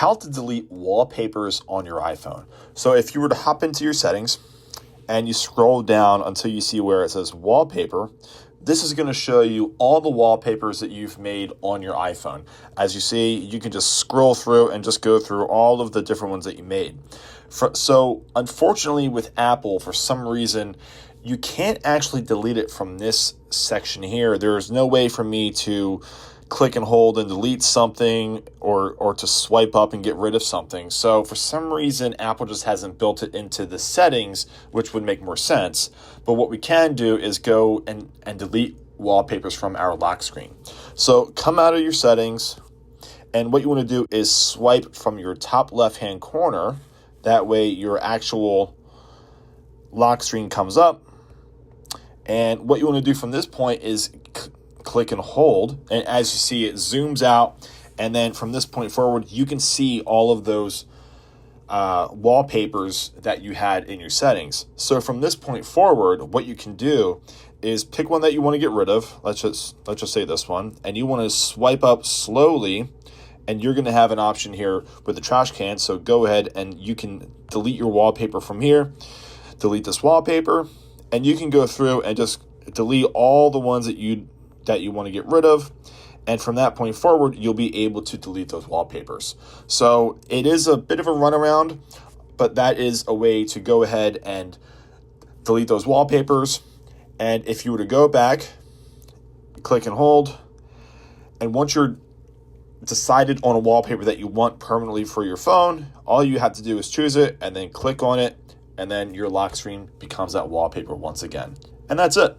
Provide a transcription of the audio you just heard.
how to delete wallpapers on your iPhone. So if you were to hop into your settings and you scroll down until you see where it says wallpaper, this is going to show you all the wallpapers that you've made on your iPhone. As you see, you can just scroll through and just go through all of the different ones that you made. So unfortunately with Apple, for some reason, you can't actually delete it from this section here. There's no way for me to click and hold and delete something or to swipe up and get rid of something. So for some reason, Apple just hasn't built it into the settings, which would make more sense. But what we can do is go and delete wallpapers from our lock screen. So come out of your settings, and what you want to do is swipe from your top left-hand corner. That way your actual lock screen comes up. And what you want to do from this point is click and hold, and as you see, it zooms out, and then from this point forward you can see all of those wallpapers that you had in your settings. So from this point forward, what you can do is pick one that you want to get rid of. Let's just say this one, and you want to swipe up slowly, and you're going to have an option here with the trash can. So go ahead and you can delete your wallpaper from here. Delete this wallpaper, and you can go through and just delete all the ones that you want to get rid of, and from that point forward you'll be able to delete those wallpapers. So it is a bit of a runaround, but that is a way to go ahead and delete those wallpapers. And if you were to go back, click and hold, and once you're decided on a wallpaper that you want permanently for your phone, all you have to do is choose it and then click on it, and then your lock screen becomes that wallpaper once again. And that's it.